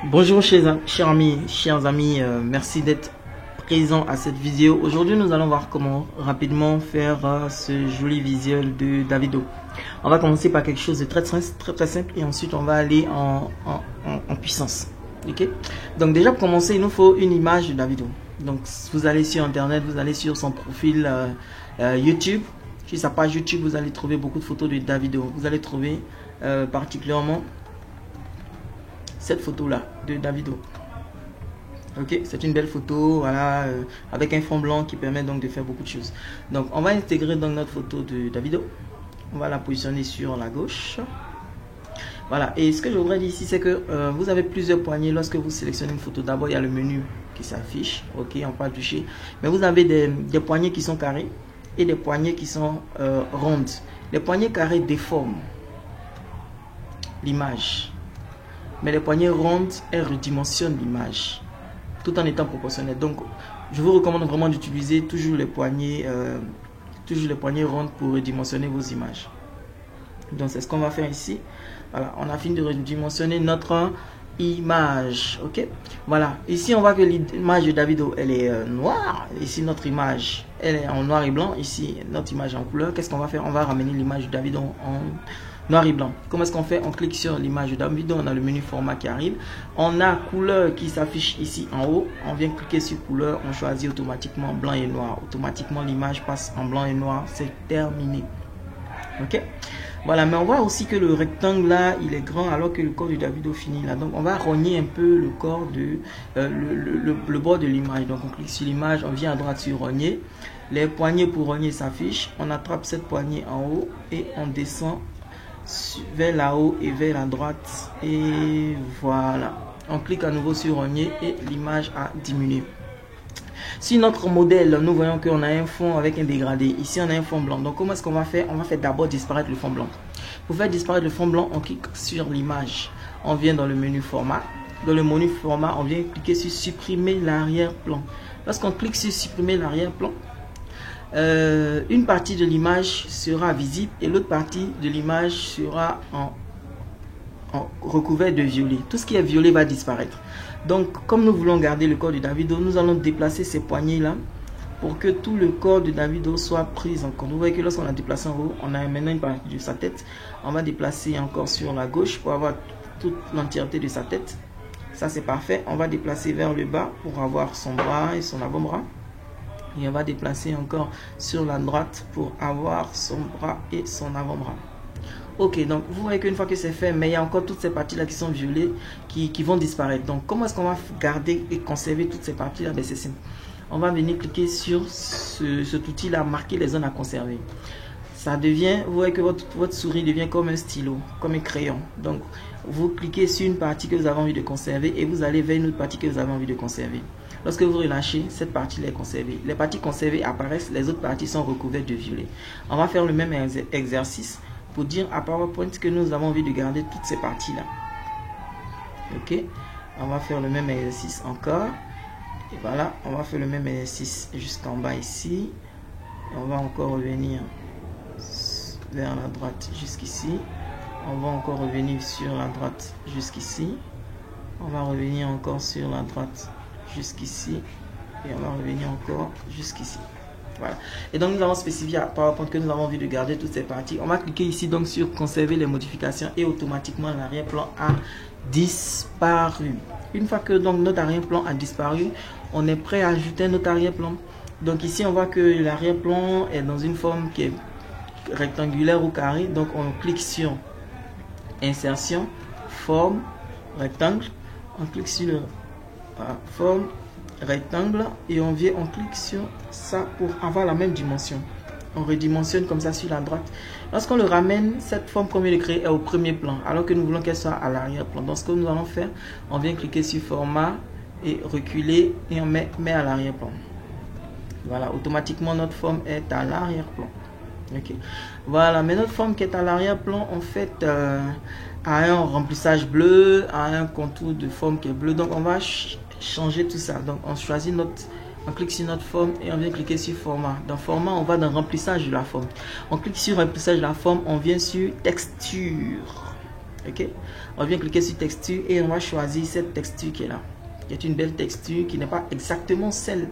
Bonjour chers amis, merci d'être présents à cette vidéo. Aujourd'hui nous allons voir comment rapidement faire ce joli visuel de Davido. On va commencer par quelque chose de très simple et ensuite on va aller en puissance. Ok. Donc déjà pour commencer il nous faut une image de Davido. Donc vous allez sur internet, vous allez sur son profil YouTube. Sur sa page YouTube vous allez trouver beaucoup de photos de Davido. Vous allez trouver particulièrement cette photo là de Davido. Ok, c'est une belle photo, voilà, avec un fond blanc qui permet donc de faire beaucoup de choses. Donc on va intégrer donc notre photo de Davido. On va la positionner sur la gauche. Voilà, et ce que je voudrais dire ici c'est que vous avez plusieurs poignées lorsque vous sélectionnez une photo. D'abord il y a le menu qui s'affiche, ok, on peut toucher, mais vous avez des poignées qui sont carrées et des poignées qui sont rondes. Les poignées carrées déforment l'image, mais les poignées rondes, elles redimensionnent l'image tout en étant proportionnelles. Donc je vous recommande vraiment d'utiliser toujours les poignées rondes pour redimensionner vos images. Donc c'est ce qu'on va faire ici. Voilà, on a fini de redimensionner notre image. Ok, voilà, ici on voit que l'image de Davido elle est noire. Ici notre image elle est en noir et blanc. Ici notre image en couleur. Qu'est-ce qu'on va faire? On va ramener l'image de Davido en noir et blanc. Comment est-ce qu'on fait? On clique sur l'image de Davido, on a le menu format qui arrive, on a couleur qui s'affiche ici en haut, on vient cliquer sur couleur, on choisit automatiquement blanc et noir, automatiquement l'image passe en blanc et noir, c'est terminé. Ok, voilà, mais on voit aussi que le rectangle là il est grand alors que le corps de Davido finit là, donc on va rogner un peu le corps de le bord de l'image. Donc on clique sur l'image, on vient à droite sur rogner, les poignées pour rogner s'affichent, on attrape cette poignée en haut et on descend vers là-haut et vers la droite, et voilà, on clique à nouveau sur rogner et l'image a diminué. Si notre modèle, nous voyons qu'on a un fond avec un dégradé, ici on a un fond blanc, donc comment est-ce qu'on va faire? On va faire d'abord disparaître le fond blanc. Pour faire disparaître le fond blanc, on clique sur l'image, on vient dans le menu format, dans le menu format on vient cliquer sur supprimer l'arrière-plan. Lorsqu'on clique sur supprimer l'arrière-plan, une partie de l'image sera visible et l'autre partie de l'image sera recouvert de violet. Tout ce qui est violet va disparaître. Donc comme nous voulons garder le corps de Davido, nous allons déplacer ces poignées là pour que tout le corps de Davido soit pris en compte. Vous voyez que lorsqu'on a déplacé en haut, on a maintenant une partie de sa tête. On va déplacer encore sur la gauche pour avoir toute l'entièreté de sa tête. Ça c'est parfait. On va déplacer vers le bas pour avoir son bras et son avant-bras. Et on va déplacer encore sur la droite pour avoir son bras et son avant-bras. Ok, donc vous voyez qu'une fois que c'est fait, mais il y a encore toutes ces parties là qui sont violées qui vont disparaître. Donc comment est-ce qu'on va garder et conserver toutes ces parties là? C'est simple, on va venir cliquer sur cet outil là, marquer les zones à conserver. Ça devient, vous voyez que votre souris devient comme un stylo, comme un crayon. Donc vous cliquez sur une partie que vous avez envie de conserver et vous allez vers une autre partie que vous avez envie de conserver. Lorsque vous relâchez, cette partie est conservée. Les parties conservées apparaissent, les autres parties sont recouvertes de violet. On va faire le même exercice pour dire à PowerPoint que nous avons envie de garder toutes ces parties là. Ok, on va faire le même exercice encore. Et voilà, on va faire le même exercice jusqu'en bas ici. On va encore revenir vers la droite jusqu'ici. On va encore revenir sur la droite jusqu'ici. On va revenir encore sur la droite jusqu'ici et on va revenir encore jusqu'ici. Voilà, et donc nous avons spécifié à PowerPoint que nous avons envie de garder toutes ces parties. On va cliquer ici donc sur conserver les modifications et automatiquement l'arrière-plan a disparu. Une fois que donc notre arrière-plan a disparu, on est prêt à ajouter notre arrière-plan. Donc ici on voit que l'arrière-plan est dans une forme qui est rectangulaire ou carré. Donc on clique sur insertion, forme, rectangle, on clique sur forme, rectangle et on clique sur ça pour avoir la même dimension. On redimensionne comme ça sur la droite. Lorsqu'on le ramène, cette forme qu'on vient de créer est au premier plan alors que nous voulons qu'elle soit à l'arrière-plan. Donc ce que nous allons faire, on vient cliquer sur format et reculer et on met à l'arrière-plan. Voilà, automatiquement notre forme est à l'arrière-plan. Ok, voilà, mais notre forme qui est à l'arrière-plan en fait a un remplissage bleu, a un contour de forme qui est bleu. Donc on va changer tout ça. Donc on choisit on clique sur notre forme et on vient cliquer sur format. Dans format, on va dans remplissage de la forme. On clique sur remplissage de la forme, on vient sur texture. Ok, on vient cliquer sur texture et on va choisir cette texture qui est là, qui est une belle texture, qui n'est pas exactement celle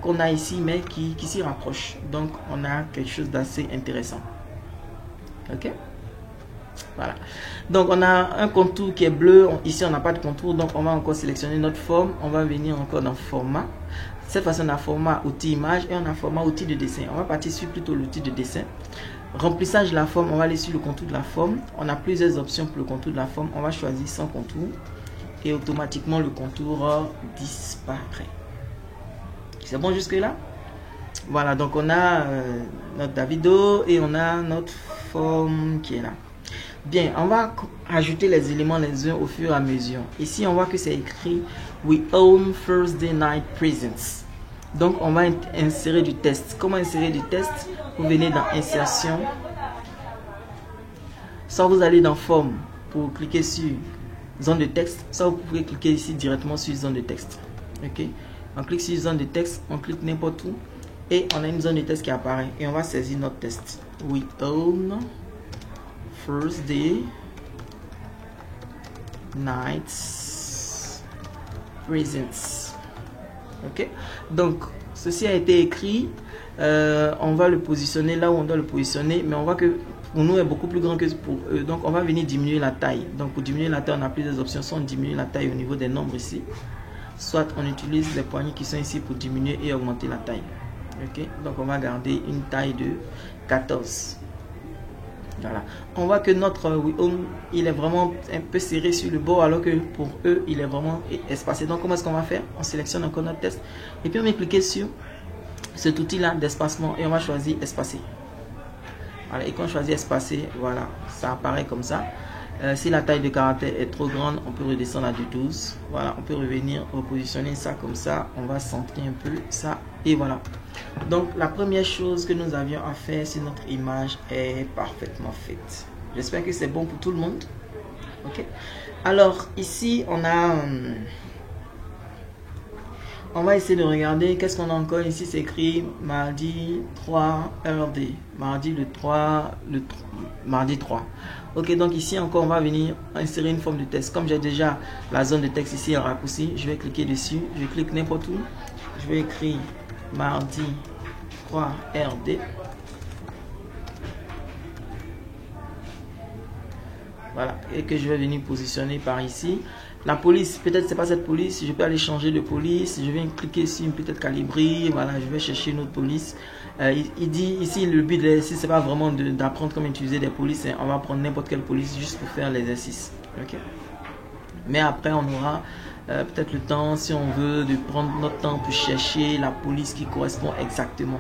qu'on a ici, mais qui s'y rapproche. Donc on a quelque chose d'assez intéressant. Ok, voilà. Donc on a un contour qui est bleu. Ici on n'a pas de contour, donc on va encore sélectionner notre forme. On va venir encore dans format. Cette fois-ci on a format outil image et on a format outil de dessin. On va partir sur plutôt l'outil de dessin. Remplissage de la forme, on va aller sur le contour de la forme. On a plusieurs options pour le contour de la forme. On va choisir sans contour et automatiquement le contour disparaît. C'est bon jusque là? Voilà, donc on a notre Davido et on a notre forme qui est là. Bien, on va ajouter les éléments les uns au fur et à mesure. Ici, on voit que c'est écrit We own Thursday Night Presents. Donc, on va insérer du texte. Comment insérer du texte? Vous venez dans Insertion. Soit vous allez dans Forme pour cliquer sur Zone de texte. Soit vous pouvez cliquer ici directement sur Zone de texte. Ok? On clique sur Zone de texte. On clique n'importe où. Et on a une zone de texte qui apparaît. Et on va saisir notre texte. We own Thursday Night Presents. Ok, donc ceci a été écrit. On va le positionner là où on doit le positionner, mais on voit que pour nous est beaucoup plus grand que pour eux. Donc on va venir diminuer la taille. Donc pour diminuer la taille, on a plusieurs options. Soit on diminue la taille au niveau des nombres ici, soit on utilise les poignées qui sont ici pour diminuer et augmenter la taille. Ok, donc on va garder une taille de 14. Voilà. On voit que notre We Own, il est vraiment un peu serré sur le bord, alors que pour eux, il est vraiment espacé. Donc, comment est-ce qu'on va faire? On sélectionne encore notre texte et puis on va cliquer sur cet outil-là d'espacement et on va choisir espacer. Voilà. Et quand on choisit espacer, voilà, ça apparaît comme ça. Si la taille de caractère est trop grande, on peut redescendre à du 12. Voilà, on peut revenir repositionner ça comme ça. On va centrer un peu ça et voilà. Donc la première chose que nous avions à faire sur notre image est parfaitement faite. J'espère que c'est bon pour tout le monde. Ok. Alors ici on a on va essayer de regarder qu'est-ce qu'on a encore ici. C'est écrit mardi 3 RD, mardi le 3 mardi 3. Ok, donc ici encore on va venir insérer une forme de texte. Comme j'ai déjà la zone de texte ici en raccourci, je vais cliquer dessus, je clique n'importe où, je vais écrire mardi 3 RD. Voilà, et que je vais venir positionner par ici. La police, peut-être c'est pas cette police, je peux aller changer de police, je vais cliquer sur peut-être calibrer, voilà, je vais chercher une autre police. Il dit ici, le but de l'exercice, c'est pas vraiment d'apprendre comment utiliser des polices, hein. On va prendre n'importe quelle police juste pour faire l'exercice. Ok. Mais après, on aura peut-être le temps, si on veut, de prendre notre temps pour chercher la police qui correspond exactement.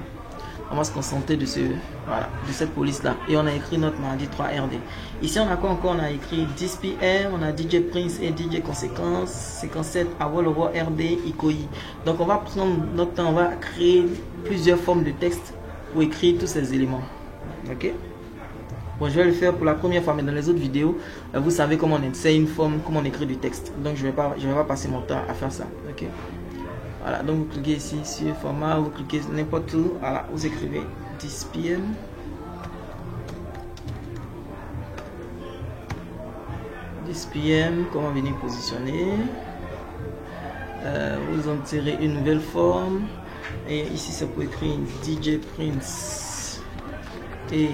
On va se concentrer de cette police là et on a écrit notre mardi 3 RD. Ici on a quoi encore? On a écrit 10 PM, on a DJ Prince et DJ Conséquence, séquence 7 Awolowo RD Ikoyi. Donc on va prendre notre temps, on va créer plusieurs formes de texte pour écrire tous ces éléments. Ok. Bon, je vais le faire pour la première fois, mais dans les autres vidéos, vous savez comment on insère une forme, comment on écrit du texte. Donc je vais pas passer mon temps à faire ça. Ok. Voilà, donc vous cliquez ici sur format, vous cliquez n'importe où, voilà, vous écrivez 10 PM. Comment venir positionner. Vous en tirez une nouvelle forme. Et ici, c'est pour écrire DJ Prince et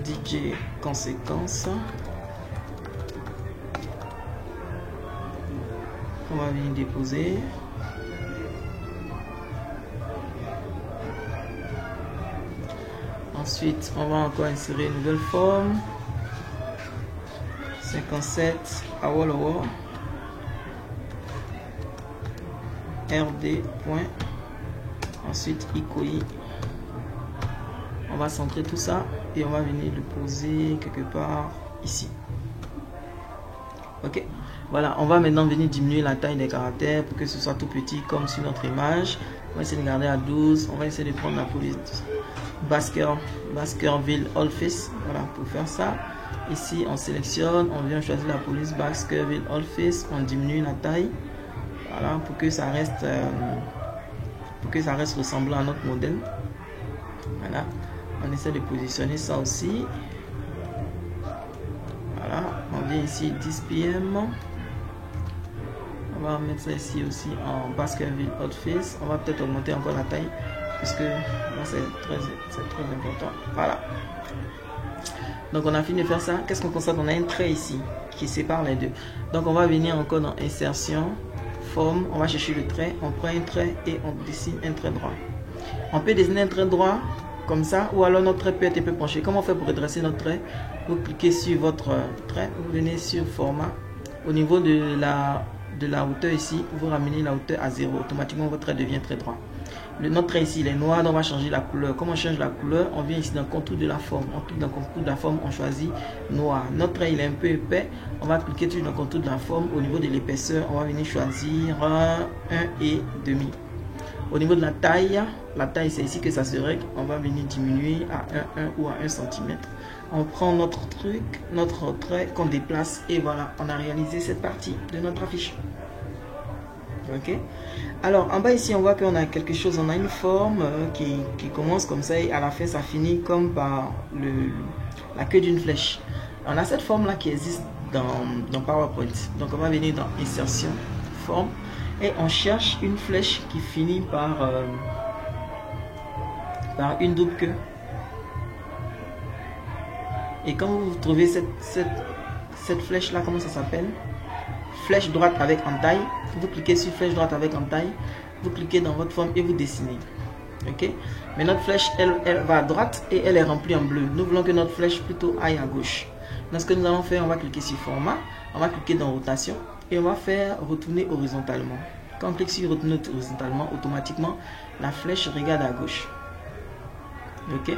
DJ Conséquence. On va venir déposer. Ensuite, on va encore insérer une nouvelle forme. 57 Awolowo RD. Ensuite, Ikoyi. On va centrer tout ça et on va venir le poser quelque part ici. Ok. Voilà, on va maintenant venir diminuer la taille des caractères pour que ce soit tout petit comme sur notre image. On va essayer de garder à 12. On va essayer de prendre la police Baskerville Office. Voilà, pour faire ça. Ici, on sélectionne, on vient choisir la police Baskerville Office. On diminue la taille. Voilà, pour que ça reste ressemblant à notre modèle. Voilà, on essaie de positionner ça aussi. Voilà, vient ici 10 PM. On va mettre ça ici aussi en Baskerville Hotface. On va peut-être augmenter encore la taille puisque là c'est très important. Voilà. Donc on a fini de faire ça. Qu'est-ce qu'on constate? On a un trait ici qui sépare les deux. Donc on va venir encore dans insertion, forme. On va chercher le trait. On prend un trait et on dessine un trait droit. On peut dessiner un trait droit comme ça, ou alors notre trait peut être un peu penché. Comment on fait pour redresser notre trait? Vous cliquez sur votre trait, vous venez sur format. Au niveau de la hauteur ici, vous ramenez la hauteur à 0. Automatiquement votre trait devient très droit. Notre trait ici il est noir, donc on va changer la couleur. Comment on change la couleur? On vient ici dans le contour de la forme. On clique dans le contour de la forme, on choisit noir. Notre trait il est un peu épais, on va cliquer sur le contour de la forme. Au niveau de l'épaisseur, on va venir choisir 1,5. Au niveau de la taille c'est ici que ça se règle. On va venir diminuer à 1 ou à 1 cm. On prend notre truc, notre trait qu'on déplace et voilà, on a réalisé cette partie de notre affiche. Ok. Alors en bas ici on voit qu'on a quelque chose, on a une forme qui commence comme ça et à la fin ça finit comme par la queue d'une flèche. On a cette forme là qui existe dans PowerPoint. Donc on va venir dans insertion, forme. Et on cherche une flèche qui finit par une double queue. Et quand vous trouvez cette flèche là, comment ça s'appelle? Flèche droite avec entaille. Vous cliquez sur flèche droite avec entaille. Vous cliquez dans votre forme et vous dessinez. Ok. Mais notre flèche, elle va à droite et elle est remplie en bleu. Nous voulons que notre flèche plutôt aille à gauche. Donc ce que nous allons faire, on va cliquer sur format. On va cliquer dans rotation. Et on va faire retourner horizontalement. Quand on clique sur retourner horizontalement, automatiquement, la flèche regarde à gauche. Ok.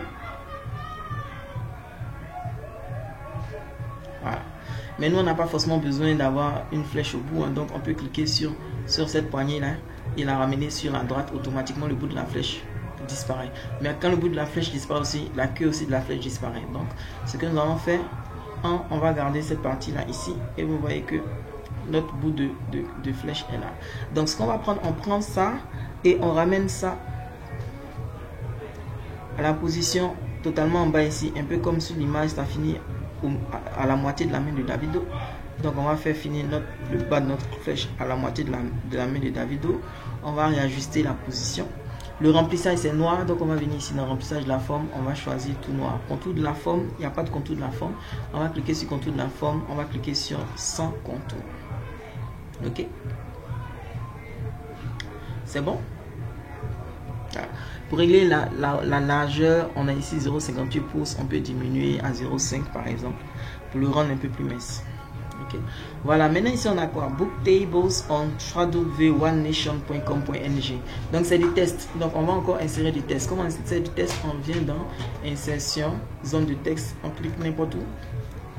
Voilà. Mais nous, on n'a pas forcément besoin d'avoir une flèche au bout. Hein, donc, on peut cliquer sur cette poignée-là et la ramener sur la droite. Automatiquement, le bout de la flèche disparaît. Mais quand le bout de la flèche disparaît aussi, la queue aussi de la flèche disparaît. Donc, ce que nous allons faire, on va garder cette partie-là ici. Et vous voyez que notre bout de flèche est là. Donc ce qu'on va prendre, on prend ça et on ramène ça à la position totalement en bas ici, un peu comme sur l'image, ça finit à la moitié de la main de Davido. Donc on va faire finir le bas de notre flèche à la moitié de la main de Davido. On va réajuster la position. Le remplissage c'est noir, donc on va venir ici dans le remplissage de la forme, on va choisir tout noir. Contour de la forme, il n'y a pas de contour de la forme. On va cliquer sur contour de la forme, on va cliquer sur sans contour. Ok, c'est bon. Voilà. Pour régler la largeur, on a ici 0,58 pouces, on peut diminuer à 0,5 par exemple pour le rendre un peu plus mince. Okay. Voilà, maintenant ici on a quoi? Book tables on www.onenation.com.ng. Donc c'est des tests, donc on va encore insérer des tests. Comment insérer des tests? On vient dans insertion, zone de texte, on clique n'importe où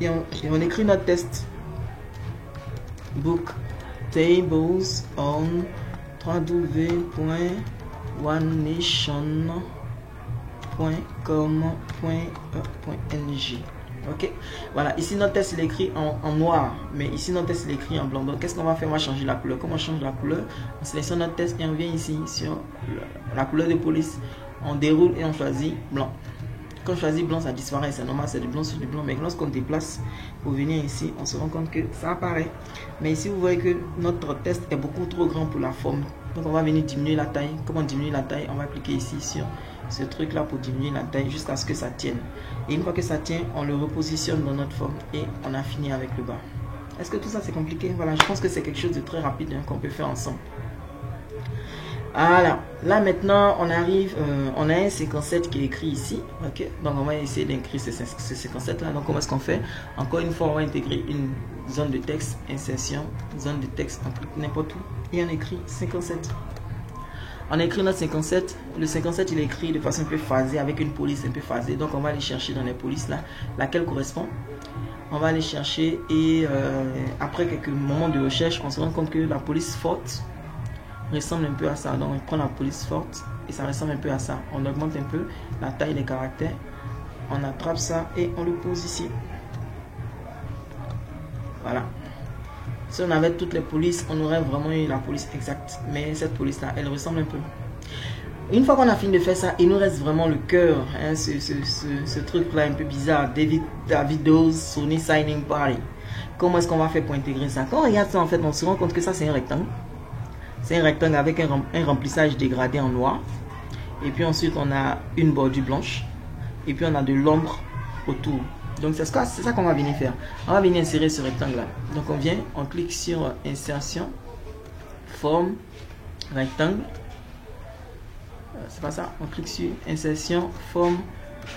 et on écrit notre test. Book tables on www.onenation.com.ng. Ok, voilà, ici notre test il est écrit en noir, mais ici notre test il est écrit en blanc. Donc qu'est-ce qu'on va faire? On va changer la couleur. Comment on change la couleur? On sélectionne notre test et on vient ici sur la couleur de police, on déroule et on choisit blanc. Quand on choisit blanc, ça disparaît, c'est normal, c'est du blanc sur du blanc. Mais lorsqu'on déplace pour venir ici, on se rend compte que ça apparaît. Mais ici, vous voyez que notre test est beaucoup trop grand pour la forme. Donc, on va venir diminuer la taille. Comment diminuer la taille? On va cliquer ici sur ce truc-là pour diminuer la taille jusqu'à ce que ça tienne. Et une fois que ça tient, on le repositionne dans notre forme et on a fini avec le bas. Est-ce que tout ça, c'est compliqué? Voilà, je pense que c'est quelque chose de très rapide qu'on peut faire ensemble. Voilà, là maintenant on arrive, on a un 57 qui est écrit ici, ok, donc on va essayer d'inclure ce 57 là. Donc comment est-ce qu'on fait? Encore une fois on va intégrer une zone de texte, insertion, zone de texte, on clique n'importe où et on écrit 57. On écrit notre 57, le 57 il est écrit de façon un peu phasée avec une police un peu phasée, donc on va aller chercher dans les polices là, laquelle correspond. On va aller chercher et après quelques moments de recherche on se rend compte que la police forte ressemble un peu à ça. Donc on prend la police forte et ça ressemble un peu à ça. On augmente un peu la taille des caractères, on attrape ça et on le pose ici. Voilà. Si on avait toutes les polices, on aurait vraiment eu la police exacte. Mais cette police là, elle ressemble un peu. Une fois qu'on a fini de faire ça, il nous reste vraiment le cœur, hein, ce truc là un peu bizarre, Davido's Sony Signing Party. Comment est-ce qu'on va faire pour intégrer ça? Quand on regarde ça, en fait, on se rend compte que ça, c'est un rectangle. C'est un rectangle avec un remplissage dégradé en noir. Et puis ensuite, on a une bordure blanche. Et puis, on a de l'ombre autour. Donc, c'est ça qu'on va venir faire. On va venir insérer ce rectangle-là. Donc, on vient, on clique sur Insertion, Forme, Rectangle. C'est pas ça. On clique sur Insertion, Forme,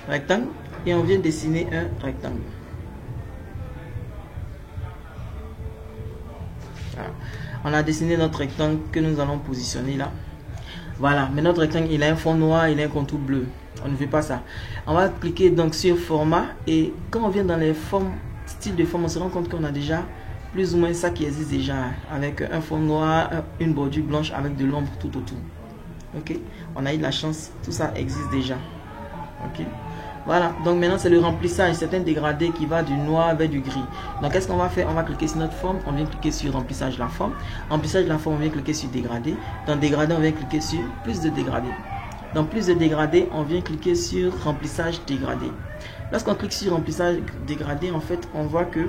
Rectangle. Et on vient dessiner un rectangle. Voilà. On a dessiné notre rectangle que nous allons positionner là. Voilà, mais notre rectangle, il a un fond noir, il a un contour bleu. On ne veut pas ça. On va cliquer donc sur format. Et quand on vient dans les formes, style de forme, on se rend compte qu'on a déjà plus ou moins ça qui existe déjà. Avec un fond noir, une bordure blanche avec de l'ombre tout autour. Ok, on a eu de la chance, tout ça existe déjà. Ok, voilà, donc maintenant c'est le remplissage, c'est un dégradé qui va du noir vers du gris. Donc qu'est-ce qu'on va faire? On va cliquer sur notre forme, on vient cliquer sur remplissage de la forme. Remplissage de la forme, on vient cliquer sur dégradé. Dans dégradé, on vient cliquer sur plus de dégradé. Dans plus de dégradé, on vient cliquer sur remplissage dégradé. Lorsqu'on clique sur remplissage dégradé, en fait, on voit que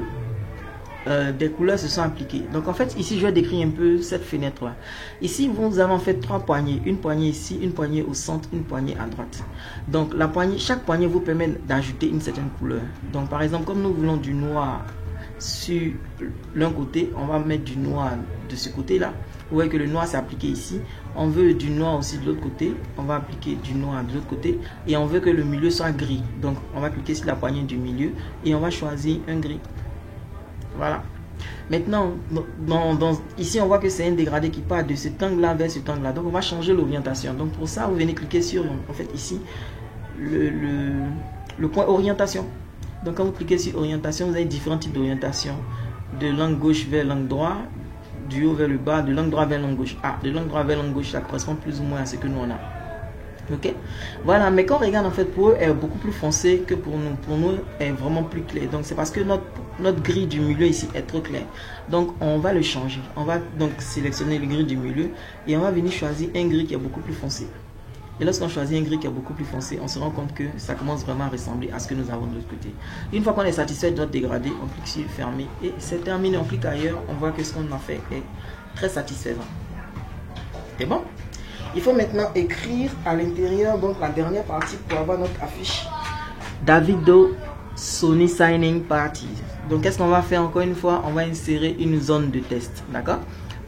des couleurs se sont appliquées. Donc en fait ici je vais décrire un peu cette fenêtre là. Ici vous avez en fait 3 poignées, une poignée ici, une poignée au centre, une poignée à droite. Donc la poignée, chaque poignée vous permet d'ajouter une certaine couleur. Donc par exemple comme nous voulons du noir sur l'un côté, on va mettre du noir de ce côté là. Vous voyez que le noir s'est appliqué ici. On veut du noir aussi de l'autre côté, on va appliquer du noir de l'autre côté et on veut que le milieu soit gris. Donc on va cliquer sur la poignée du milieu et on va choisir un gris. Voilà. Maintenant, ici, on voit que c'est un dégradé qui part de cet angle-là vers cet angle-là. Donc, on va changer l'orientation. Donc, pour ça, vous venez cliquer sur, en fait, ici, le point orientation. Donc, quand vous cliquez sur orientation, vous avez différents types d'orientation. De l'angle gauche vers l'angle droit, du haut vers le bas, de l'angle droit vers l'angle gauche. Ah, de l'angle droit vers l'angle gauche, ça correspond plus ou moins à ce que nous, on a. Ok, voilà, mais quand on regarde en fait pour eux est beaucoup plus foncé que pour nous est vraiment plus clair. Donc c'est parce que notre grille du milieu ici est trop clair. Donc on va le changer. On va donc sélectionner le gris du milieu et on va venir choisir un gris qui est beaucoup plus foncé. Et lorsqu'on choisit un gris qui est beaucoup plus foncé, on se rend compte que ça commence vraiment à ressembler à ce que nous avons de l'autre côté. Une fois qu'on est satisfait de notre dégradé, on clique sur fermer et c'est terminé. On clique ailleurs, on voit que ce qu'on a fait est très satisfaisant. C'est bon? Il faut maintenant écrire à l'intérieur, donc la dernière partie pour avoir notre affiche. Davido Sony Signing Party. Donc qu'est-ce qu'on va faire encore une fois? On va insérer une zone de test. D'accord?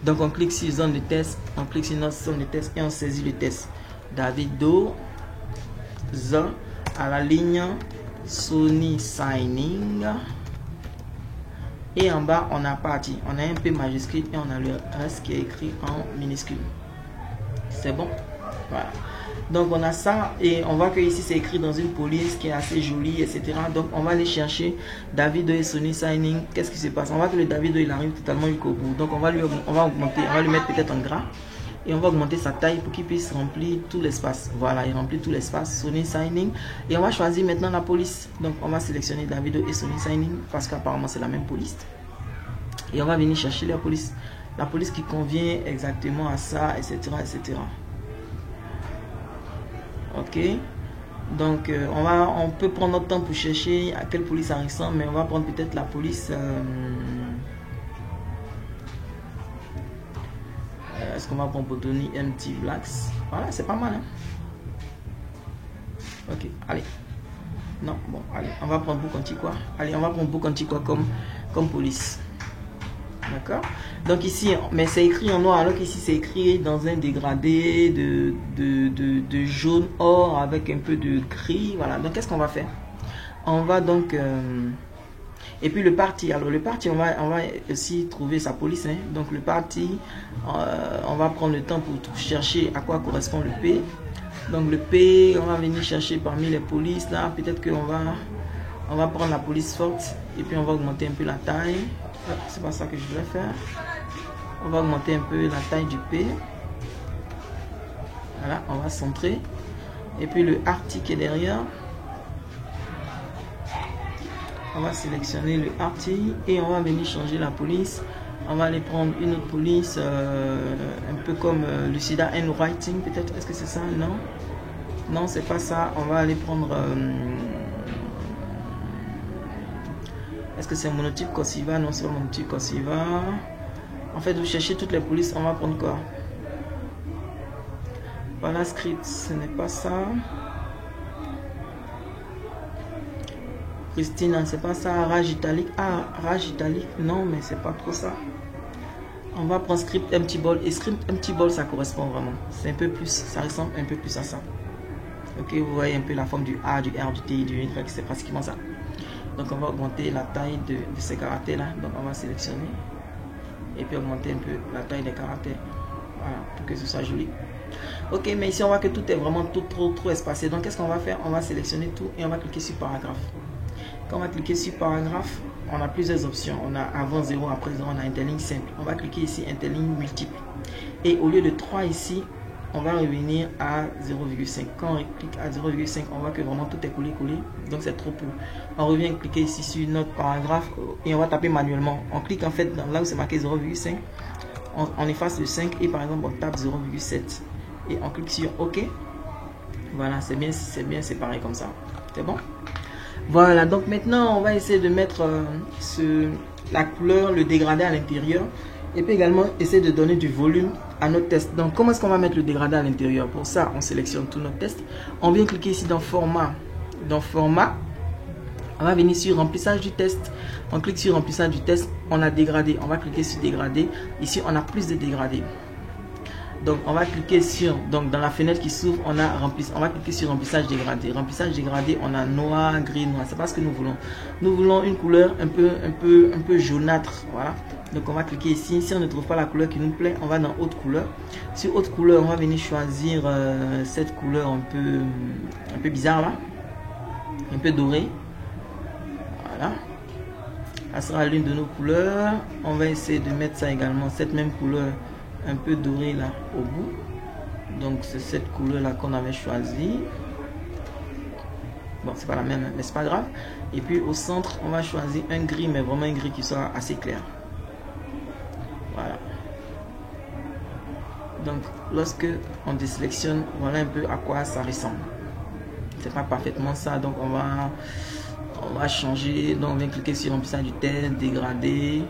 Donc on clique sur zone de test, on clique sur notre zone de test et on saisit le test. Davido zone à la ligne Sony Signing. Et en bas on a parti. On a un P majuscule et on a le reste qui est écrit en minuscule. C'est bon, voilà. Donc on a ça et on voit que ici c'est écrit dans une police qui est assez jolie, etc. Donc on va aller chercher Davido et Sony Signing. Qu'est-ce qui se passe? On voit que le Davido il arrive totalement jusqu'au bout. Donc on va augmenter, on va lui mettre peut-être en gras et on va augmenter sa taille pour qu'il puisse remplir tout l'espace. Voilà, il remplit tout l'espace. Sony Signing et on va choisir maintenant la police. Donc on va sélectionner Davido et Sony Signing parce qu'apparemment c'est la même police et on va venir chercher la police. La police qui convient exactement à ça, etc. etc. Ok. Donc, on peut prendre notre temps pour chercher à quelle police ça ressemble, mais on va prendre peut-être la police. Est-ce qu'on va prendre Botany MT Blacks? Voilà, c'est pas mal. Hein? Ok, allez. Non, bon, allez, on va prendre Book Antiqua. Allez, on va prendre Book Antiqua comme police. D'accord. Donc ici, mais c'est écrit en noir, alors qu'ici c'est écrit dans un dégradé de jaune or avec un peu de gris. Voilà. Donc qu'est-ce qu'on va faire? On va donc et puis le parti. Alors le parti, on va aussi trouver sa police. Hein. Donc le parti, on va prendre le temps pour chercher à quoi correspond le P. Donc le P, on va venir chercher parmi les polices là. Peut-être qu'on va prendre la police forte et puis on va augmenter un peu la taille. C'est pas ça que je voulais faire. On va augmenter un peu la taille du P. Voilà, on va centrer. Et puis le arti qui est derrière. On va sélectionner le arti et on va venir changer la police. On va aller prendre une autre police, un peu comme Lucida and Writing peut-être. Est-ce que c'est ça? Non. Non, c'est pas ça. On va aller prendre Est-ce que c'est un monotype Corsiva? Non, c'est un monotype Corsiva. En fait, vous cherchez toutes les polices, on va prendre quoi? Voilà, script, ce n'est pas ça. Christine, c'est pas ça. Rage italique. Ah, rage italique. Non, mais c'est pas trop ça. On va prendre script empty ball. Et script empty ball, ça correspond vraiment. C'est un peu plus, ça ressemble un peu plus à ça. Ok, vous voyez un peu la forme du A, du R, du T, du Y, c'est pratiquement ça. Donc on va augmenter la taille de ces caractères là. Donc on va sélectionner. Et puis augmenter un peu la taille des caractères. Voilà, pour que ce soit joli. Ok, mais ici on voit que tout est vraiment trop espacé. Donc qu'est-ce qu'on va faire? On va sélectionner tout et on va cliquer sur paragraphe. Quand on va cliquer sur paragraphe, on a plusieurs options. On a avant 0, après 0, on a interligne simple. On va cliquer ici interligne multiple. Et au lieu de 3 ici, on va revenir à 0,5. Quand on clique à 0,5, on voit que vraiment tout est collé. Donc c'est trop peu. On revient cliquer ici sur notre paragraphe et on va taper manuellement. On clique en fait là où c'est marqué 0,5. On efface le 5 et par exemple on tape 0,7. Et on clique sur OK. Voilà, c'est bien séparé comme ça. C'est bon? Voilà, donc maintenant on va essayer de mettre la couleur, le dégradé à l'intérieur. Et puis également essayer de donner du volume à notre test. Donc comment est-ce qu'on va mettre le dégradé à l'intérieur? Pour ça, on sélectionne tout notre test. On vient cliquer ici dans format. Dans format, on va venir sur remplissage du test. On clique sur remplissage du test. On a dégradé. On va cliquer sur dégradé. Ici, on a plus de dégradé. Donc on va cliquer sur, donc dans la fenêtre qui s'ouvre, on a remplissage. On va cliquer sur remplissage dégradé. Remplissage dégradé, on a noir, gris, noir. C'est pas ce que nous voulons. Nous voulons une couleur un peu jaunâtre. Voilà. Donc on va cliquer ici. Si on ne trouve pas la couleur qui nous plaît, on va dans haute couleur. Sur haute couleur, on va venir choisir cette couleur un peu bizarre là, un peu dorée. Voilà. Ça sera l'une de nos couleurs. On va essayer de mettre ça également, cette même couleur un peu dorée là au bout. Donc c'est cette couleur là qu'on avait choisi. Bon, c'est pas la même, mais c'est pas grave. Et puis au centre, on va choisir un gris, mais vraiment un gris qui soit assez clair. Voilà. Donc lorsque on désélectionne, voilà un peu à quoi ça ressemble. C'est pas parfaitement ça, donc on va changer. Donc on vient cliquer sur remplissage du test, dégradé,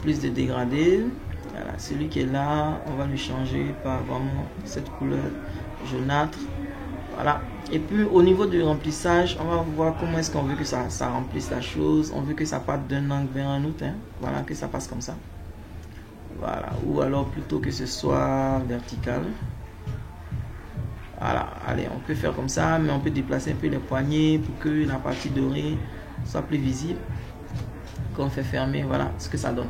plus de dégradé. Voilà, celui qui est là, on va le changer par vraiment cette couleur jaunâtre. Voilà. Et puis au niveau du remplissage, on va voir comment est-ce qu'on veut que ça remplisse la chose. On veut que ça parte d'un angle vers un autre. Hein. Voilà, que ça passe comme ça. Voilà. Ou alors plutôt que ce soit vertical. Voilà. Allez, on peut faire comme ça, mais on peut déplacer un peu les poignées pour que la partie dorée soit plus visible. Quand on fait fermer, voilà ce que ça donne.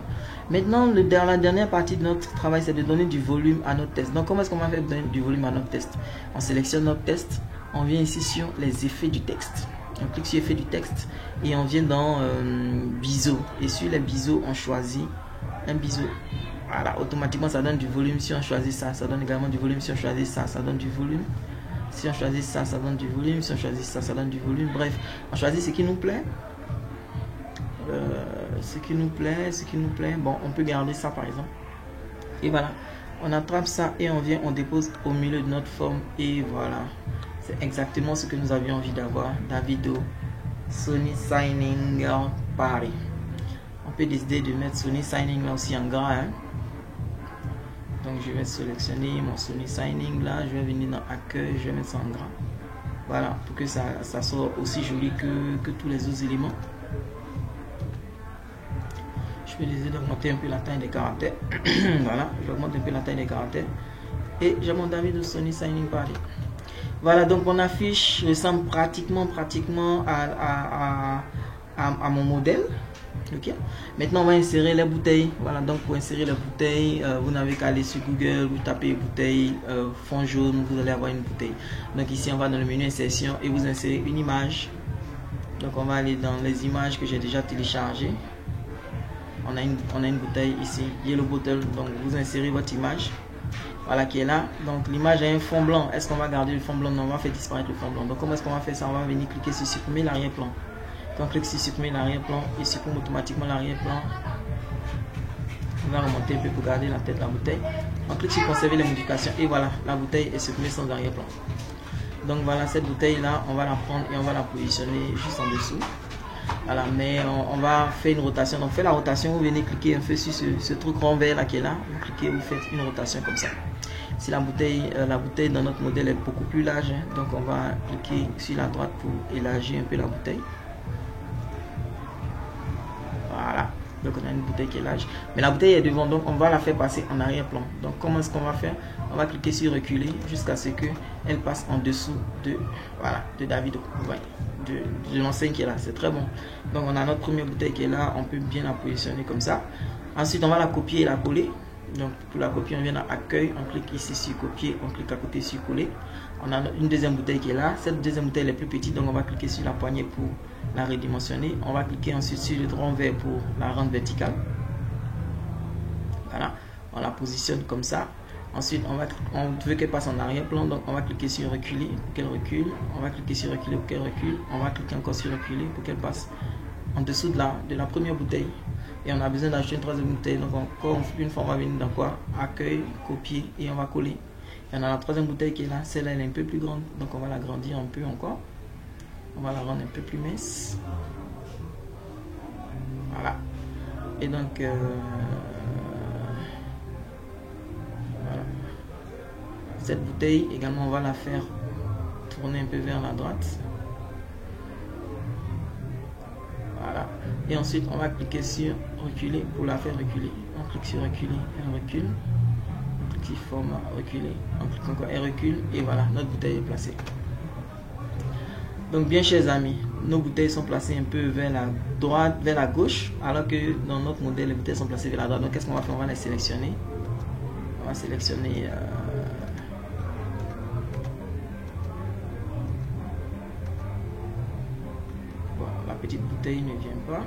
Maintenant, la dernière partie de notre travail, c'est de donner du volume à notre test. Donc, comment est-ce qu'on va faire donner du volume à notre test? On sélectionne notre test, on vient ici sur les effets du texte. On clique sur effets du texte et on vient dans biseau. Et sur les biseaux, on choisit un biseau. Voilà, automatiquement, ça donne du volume. Si on choisit ça, ça donne également du volume. Si on choisit ça, ça donne du volume. Si on choisit ça, ça donne du volume. Si on choisit ça, ça donne du volume. Bref, on choisit ce qui nous plaît. Ce qui nous plaît. Bon, on peut garder ça par exemple. Et voilà, on attrape ça et on vient, on dépose au milieu de notre forme. Et voilà, c'est exactement ce que nous avions envie d'avoir. Davido Sony Signing Party. On peut décider de mettre Sony Signing là aussi en gras. Hein. Donc je vais sélectionner mon Sony Signing là. Je vais venir dans accueil, je vais mettre ça en gras. Voilà, pour que ça soit aussi joli que tous les autres éléments. Je peux décider d'augmenter un peu la taille des caractères. Voilà, j'augmente un peu la taille des caractères. Et j'ai mon Davido Sony Signing Party. Voilà, donc mon affiche ressemble pratiquement à mon modèle. Ok. Maintenant, on va insérer les bouteilles. Voilà, donc pour insérer les bouteilles, vous n'avez qu'à aller sur Google, vous tapez bouteille, fond jaune, vous allez avoir une bouteille. Donc ici, on va dans le menu insertion et vous insérez une image. Donc on va aller dans les images que j'ai déjà téléchargées. On a une bouteille ici, Yellow Bottle. Donc vous insérez votre image, voilà, qui est là. Donc l'image a un fond blanc. Est-ce qu'on va garder le fond blanc? Non, on va faire disparaître le fond blanc. Donc comment est-ce qu'on va faire ça? On va venir cliquer sur supprimer l'arrière-plan. Quand on clique sur supprimer l'arrière-plan, il supprime automatiquement l'arrière-plan. On va remonter un peu pour garder la tête de la bouteille. On clique sur conserver les modifications et voilà, la bouteille est supprimée sans arrière-plan. Donc voilà, cette bouteille là, on va la prendre et on va la positionner juste en dessous. Voilà, mais on va faire une rotation. Donc, faites la rotation, vous venez cliquer un peu sur ce truc rond vert là qui est là. Vous cliquez, vous faites une rotation comme ça. Si la bouteille dans notre modèle est beaucoup plus large, hein, donc on va cliquer sur la droite pour élargir un peu la bouteille. Voilà, donc on a une bouteille qui est large. Mais la bouteille est devant, donc on va la faire passer en arrière-plan. Donc comment est-ce qu'on va faire? On va cliquer sur reculer jusqu'à ce qu'elle passe en dessous de, voilà, de Davido. Vous voyez, de l'enseigne qui est là, c'est très bon. Donc on a notre première bouteille qui est là, on peut bien la positionner comme ça. Ensuite on va la copier et la coller. Donc pour la copier, on vient à accueil, on clique ici sur copier, on clique à côté sur coller. On a une deuxième bouteille qui est là. Cette deuxième bouteille est plus petite, donc on va cliquer sur la poignée pour la redimensionner. On va cliquer ensuite sur le rond vert pour la rendre verticale. Voilà, on la positionne comme ça. Ensuite, on veut qu'elle passe en arrière-plan, donc on va cliquer sur reculer pour qu'elle recule. On va cliquer sur reculer pour qu'elle recule. On va cliquer encore sur reculer pour qu'elle passe en dessous de la première bouteille. Et on a besoin d'ajouter une troisième bouteille. Donc encore une fois, on va venir dans quoi? Accueil, copier et on va coller. Et on a la troisième bouteille qui est là. Celle-là, elle est un peu plus grande. Donc on va l'agrandir un peu encore. On va la rendre un peu plus mince. Voilà. Et donc, voilà. Cette bouteille, également, on va la faire tourner un peu vers la droite. Voilà. Et ensuite, on va cliquer sur reculer pour la faire reculer. On clique sur reculer, elle recule. On clique sur format reculer. On clique encore, elle recule. Et voilà, notre bouteille est placée. Donc, bien chers amis, nos bouteilles sont placées un peu vers la droite, vers la gauche, alors que dans notre modèle, les bouteilles sont placées vers la droite. Donc, qu'est-ce qu'on va faire? On va les sélectionner. On va sélectionner. Voilà, la petite bouteille ne vient pas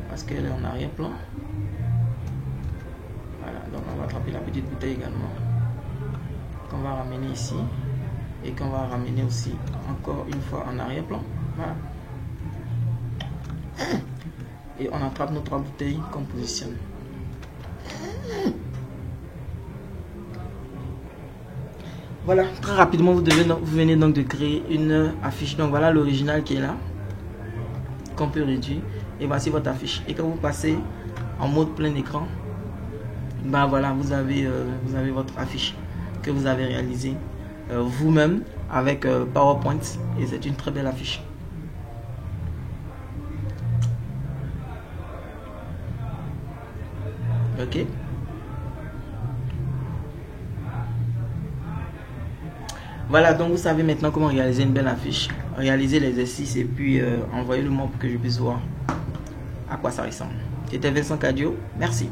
parce qu'elle est en arrière-plan. Voilà, donc on va attraper la petite bouteille également, qu'on va ramener ici. Et qu'on va ramener aussi encore une fois en arrière-plan. Voilà. Et on attrape nos trois bouteilles qu'on positionne. Voilà, très rapidement, vous venez donc de créer une affiche. Donc voilà l'original qui est là, qu'on peut réduire. Et voici votre affiche. Et quand vous passez en mode plein écran, ben voilà, vous avez votre affiche que vous avez réalisée vous-même avec PowerPoint, et c'est une très belle affiche. Ok. Voilà, donc vous savez maintenant comment réaliser une belle affiche, réaliser l'exercice et puis envoyer le mot pour que je puisse voir à quoi ça ressemble. C'était Vincent Cadio, merci.